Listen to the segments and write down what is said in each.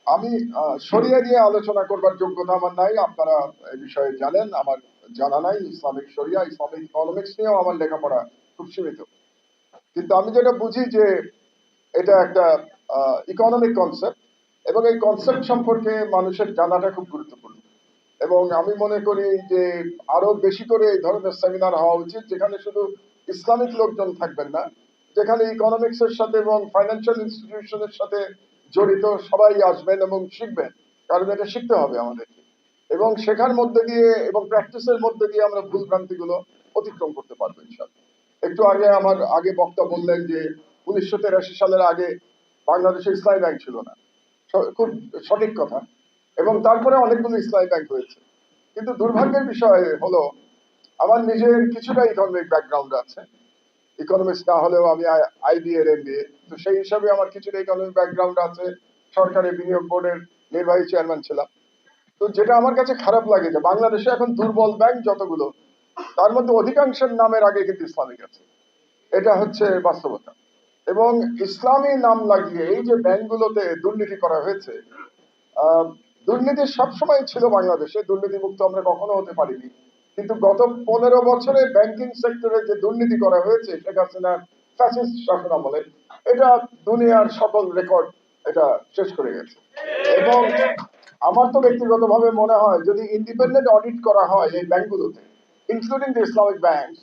আমি শরিয়া নিয়ে আলোচনা করবার যোগ্যতা আমার নাই। আপনারা এই বিষয়ে জানেন, আমার জানা নাই। ইসলামিক শরিয়া, ইসলামিক ইকোনমিক্স নিয়েও আমার লেখাপড়া খুব সীমিত। কিন্তু আমি যেটা বুঝি যে এটা একটা ইকোনমিক কনসেপ্ট, এবং এই কনসেপ্ট সম্পর্কে মানুষের জানাটা খুব গুরুত্বপূর্ণ। এবং আমি মনে করি যে আরো বেশি করে এই ধরনের সেমিনার হওয়া উচিত, যেখানে শুধু ইসলামিক লোকজন থাকবেন না, যেখানে ইকোনমিক্স এর সাথে এবং ফাইন্যান্সিয়াল ইনস্টিটিউশনের সাথে জড়িত সবাই আসবেন এবং শিখবেন। কারণ এটা শিখতে হবে আমাদেরকে, এবং শেখার মধ্যে দিয়ে এবং প্র্যাকটিসের মধ্যে দিয়ে আমরা ভুল ভ্রান্তি গুলো অতিক্রম করতে পারবো ইনশাআল্লাহ। একটু আগে আমার আগে বক্তা বললেন যে 1983 সালের আগে বাংলাদেশে ইসলামী ব্যাংক ছিল না। খুব সঠিক কথা। এবং তারপরে অনেকগুলো ইসলামী ব্যাংক হয়েছে। কিন্তু দুর্ভাগ্যের বিষয় হলো, আমার নিজের কিছুটা ইকোনমিক ব্যাকগ্রাউন্ড আছে। ইকোনমিক্স না হলেও আমি আইবি এর এমবিএ, তো সেই হিসাবে আমার কিছুটা ইকোনমিক ব্যাকগ্রাউন্ড আছে। সরকারি বিনিয়োগ বোর্ডের নির্বাহী চেয়ারম্যান ছিলাম। তো যেটা আমার কাছে খারাপ লাগে যে বাংলাদেশে এখন দুর্বল ব্যাংক যতগুলো, তার মধ্যে অধিকাংশের নামের আগে কিন্তু ইসলামিক আছে। এটা হচ্ছে বাস্তবতা। এবং ইসলামী নাম লাগিয়ে এই যে ব্যাংকগুলোতে দুর্নীতি করা হয়েছে, আহ, দুর্নীতি সবসময় ছিল বাংলাদেশে, দুর্নীতিমুক্ত আমরা কখনো হতে পারিনি। কিন্তু গত 15 বছরে ব্যাংকিং সেক্টরে যে দুর্নীতি করা হয়েছে শেখ হাসিনার ফ্যাসিস্ট শাসন আমলে, এটা দুনিয়ার সকল রেকর্ড এটা শেষ করে গেছে। এবং আমার তো ব্যক্তিগতভাবে মনে হয় যদি ইন্ডিপেন্ডেন্ট অডিট করা হয় এই ব্যাংকগুলোতে, ইনক্লুডিং দ্য ইসলামিক ব্যাংক,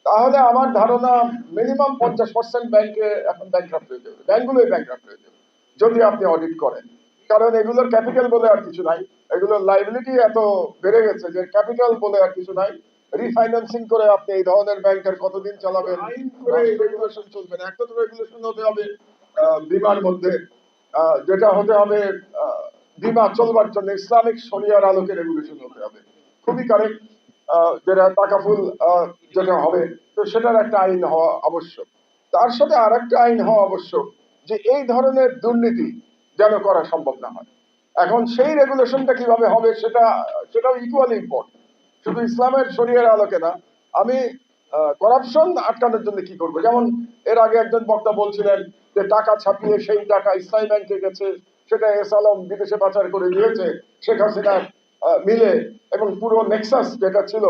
তাহলে আমার ধারণা মিনিমাম 50% ব্যাংকে এখন ব্যাংক্রাফট হয়ে যাবে, ব্যাংকগুলোই ব্যাংক্রাফট হয়ে যাবে যদি আপনি অডিট করেন। কারণ এগুলোর ক্যাপিটাল বলে আর কিছু নাই, এগুলোর লাইবিলিটি এত বেড়ে গেছে যে ক্যাপিটাল বলে আর কিছু নাই। রিফাইন্যান্সিং করে আপনি এই ধরনের ব্যাংকের কতদিন চালাবেন? আইন করে রেগুলেশন চলবে না। একটা তো রেগুলেশন হতে হবে বীমার মধ্যে, যেটা হতে হবে বীমা চলবার জন্য ইসলামিক শরিয়ার আলোকে রেগুলেশন হতে হবে। খুবই কারেক্ট। যেটা তাকাফুল যেটা হবে, তো সেটার একটা আইন হওয়া আবশ্যক। তার সাথে আর একটা আইন হওয়া আবশ্যক যে এই ধরনের দুর্নীতি যেন করা সম্ভব না হয়। এখন সেই রেগুলেশনটা কিভাবে হবে সেটাও ইকুয়ালি ইম্পর্টেন্ট। শুধু ইসলামের শরিয়ার আলোকে না। আমি করাপশন আটকানোর জন্য কি করবো, যেমন এর আগে একজন বক্তা বলছিলেন যে টাকা ছাপিয়ে সেই টাকা ইসলামী ব্যাংকে গেছে, সেটা এস আলম বিদেশে পাচার করে দিয়েছে শেখ হাসিনার মিলে। এবং পুরো নেক্সাস যেটা ছিল,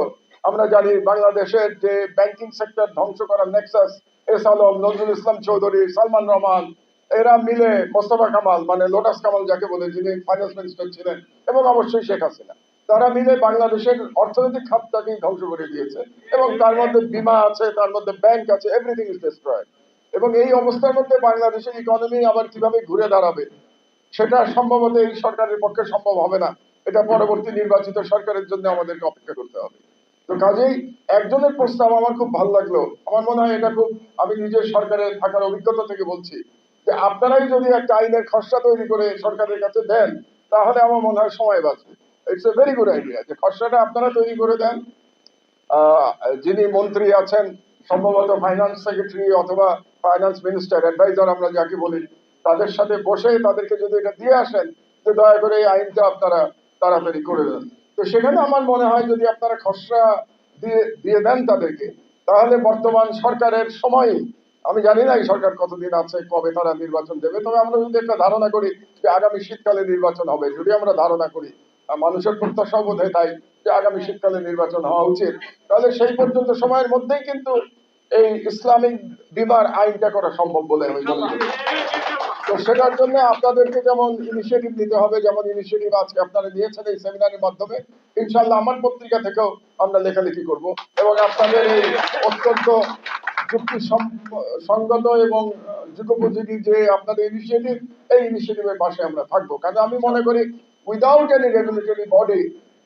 আমরা জানি বাংলাদেশের যে ব্যাংকিং সেক্টর ধ্বংস করার নেক্সাস, এস আলম, নজরুল ইসলাম চৌধুরী, সালমান রহমান, এরা মিলে, মোস্তফা কামাল মানে লোটাস কামাল যাকে বলে, যিনি ফাইন্যান্স মিনিস্টার ছিলেন, এবং অবশ্যই শেখ হাসিনা, তারা মিলে বাংলাদেশের অর্থনৈতিক খাতটাকে ধ্বংস করে দিয়েছে। এবং তার মধ্যে বীমা আছে, তার মধ্যে ব্যাংক আছে, এভরিথিং ইজ ডিস্ট্রয়েড। এবং এই অবস্থার মধ্যে বাংলাদেশের ইকোনমি আবার কিভাবে ঘুরে দাঁড়াবে, সেটা সম্ভবত এই সরকারের পক্ষে সম্ভব হবে না। এটা পরবর্তী নির্বাচিত সরকারের জন্য আমাদেরকে অপেক্ষা করতে হবে। তো কাজেই একজনের প্রস্তাব আমার খুব ভালো লাগলো। আমার মনে হয় এটা খুব, আমি নিজের সরকারে থাকার অভিজ্ঞতা থেকে বলছি যে আপনারাই যদি একটা আইনের খসড়া তৈরি করে সরকারের কাছে দেন, তাহলে আমার মনে হয় সময় বাঁচবে। It's a very good idea যে খসড়াটা আপনারা তৈরি করে দেন। যিনি মন্ত্রী আছেন, সম্ভবত ফাইন্যান্স সেক্রেটারি অথবা ফাইন্যান্স মিনিস্টার, অ্যাডভাইজার আমরা যাকে বলি, তাদের সাথে বসে তাদেরকে যদি এটা দিয়ে আসেন যে দয়া করে এই আইনটা আপনারা তাড়াতাড়ি করে দেন, তো সেখানে আমার মনে হয় যদি আপনারা খসড়া দিয়ে দিয়ে দেন তাদেরকে, তাহলে বর্তমান সরকারের সময়, আমি জানি না এই সরকার কতদিন আছে, কবে তারা নির্বাচন দেবে, তবে আমরা যদি একটা ধারণা করি যে আগামী শীতকালে নির্বাচন হবে, যদি আমরা ধারণা করি, মানুষের প্রত্যাশা বোধ হয় তাই যে আগামী শীতকালে নির্বাচন হওয়া উচিত, তাহলে সেই পর্যন্ত সময়ের মধ্যেই কিন্তু এই ইসলামিক বীমার আইনটা করা সম্ভব বলে আমি মনে করি। তো সেটার জন্য আপনাদেরকে যেমন ইনিশিয়েটিভ নিতে হবে, যেমন ইনিশিয়েটিভ আজকে আপনারা নিয়েছেন এই সেমিনারের মাধ্যমে, ইনশাল্লাহ আমার পত্রিকা থেকেও আমরা লেখালেখি করব, এবং আপনাদের এই অত্যন্ত যুক্তি সঙ্গত এবং যুগোপযোগী যে আপনাদের ইনিশিয়েটিভ, এই ইনিশিয়েটিভের পাশে আমরা থাকবো। কারণ আমি মনে করি উইদাউট এনি রেগুলেটরি বডি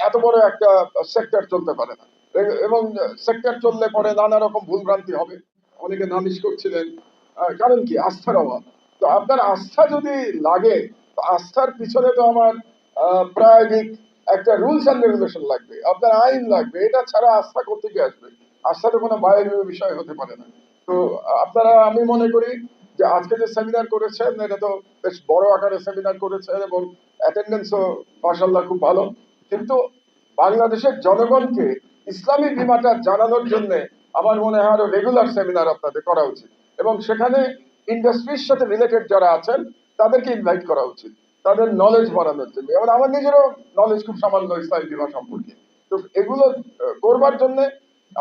এত বড় একটা সেক্টর চলতে পারে না। এবং সেক্টর চললে পরে নানা রকম ভুলভ্রান্তি হবে। অনেকে নালিশ করছিলেন, কারণ কি আস্থার অভাব। তো আপনার আস্থা যদি লাগে, তো আস্থার পিছনে তো আমার প্রায়োগিক একটা রুলস অ্যান্ড রেগুলেশন লাগবে, আপনার আইন লাগবে। এটা ছাড়া আস্থা কোথেকে আসবে? আস্থা তো কোনো বায়বীয় বিষয় হতে পারে না। তো আপনারা, আমি মনে করি যে আজকে যে সেমিনার করেছেন এটা তো বেশ বড় আকারে সেমিনার করেছেন, এবং অ্যাটেন্ডেন্সও মাশাআল্লাহ খুব ভালো। কিন্তু বাংলাদেশের জনগণকে ইসলামী বীমাটা জানানোর জন্য আমার মনে হয় আরো রেগুলার সেমিনার আপনাদের করা উচিত, এবং সেখানে ইন্ডাস্ট্রির সাথে রিলেটেড যারা আছেন তাদেরকে ইনভাইট করা উচিত। তাদের নলেজ বাড়ানোর জন্য। যেমন আমার নিজেরও নলেজ খুব সামান্য ইসলামী বিবাহ সম্পর্কে। তো এগুলো করবার জন্য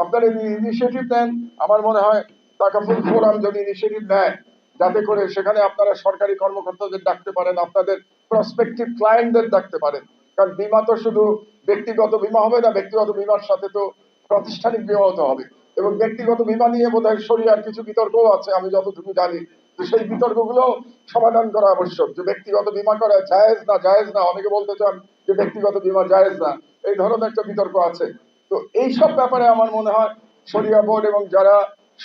আপনারা ইনিশিয়েটিভ নেন। আমার মনে হয় তাকাফুল ফোরাম যদি ইনিশিয়েটিভ নেয়, যাতে করে সেখানে আপনারা সরকারি কর্মকর্তাদের ডাকতে পারেন, আপনাদের প্রসপেক্টিভ ক্লায়েন্টদের ডাকতে পারেন। কারণ বীমা তো শুধু ব্যক্তিগত বীমা হবে না, ব্যক্তিগত বীমার সাথে তো প্রাতিষ্ঠানিক বীমা হতে হবে। এবং ব্যক্তিগত বীমা নিয়ে বোধহয় শরিয়ার কিছু বিতর্কও আছে, আমি যতটুকু জানি। তো সেই বিতর্কগুলো সমাধান করা আবশ্যক, যে ব্যক্তিগত বীমা করা জায়েজ না জায়েজ না। অনেকে বলতে চান যে ব্যক্তিগত বীমা জায়েজ না, এই ধরনের একটা বিতর্ক আছে। তো এইসব ব্যাপারে আমার মনে হয় শরিয়া বোর্ড এবং যারা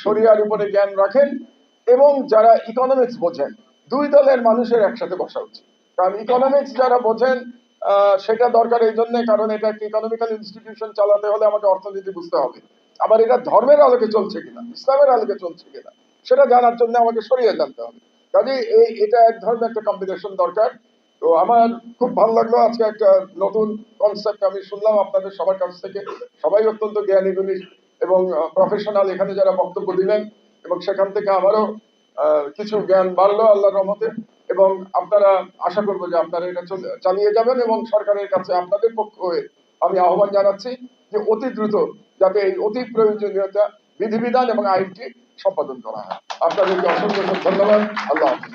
শরিয়ার উপরে জ্ঞান রাখেন এবং যারা ইকোনমিক্স বোঝেন, দুই দলের মানুষের একসাথে বসা উচিত। কারণ ইকোনমিক্স যারা বোঝেন সেটা দরকার এই জন্য, কারণ এটা একটা ইকোনমিক্যাল ইনস্টিটিউশন চালাতে হলে আমাকে অর্থনীতি বুঝতে হবে। আবার এটা ধর্মের আলোকে চলছে কিনা, ইসলামের আলোকে চলছে কিনা, সেটা জানার জন্য আমাকে শরিয়া জানতে হবে। কাজে এটা এক ধরনের একটা কম্বিনেশন দরকার। তো আমার খুব ভালো লাগলো আজকে একটা নতুন কনসেপ্ট আমি শুনলাম আপনাদের সবার কাছ থেকে। সবাই অত্যন্ত জ্ঞানী গুণী এবং প্রফেশনাল এখানে যারা বক্তব্য দিলেন, এবং সেখান থেকে আমারও কিছু জ্ঞান বাড়লো আল্লাহর রহমতে। এবং আপনারা আশা করবো যে আপনারা এটা চালিয়ে যাবেন, এবং সরকারের কাছে আপনাদের পক্ষ হয়ে আমি আহ্বান জানাচ্ছি যে অতি দ্রুত যাতে এই অতি প্রয়োজনীয়তা বিধিবিধান এবং আইনটি সম্পাদন করা হয়। আপনাদেরকে অসংখ্য ধন্যবাদ। আল্লাহ হাফেজ।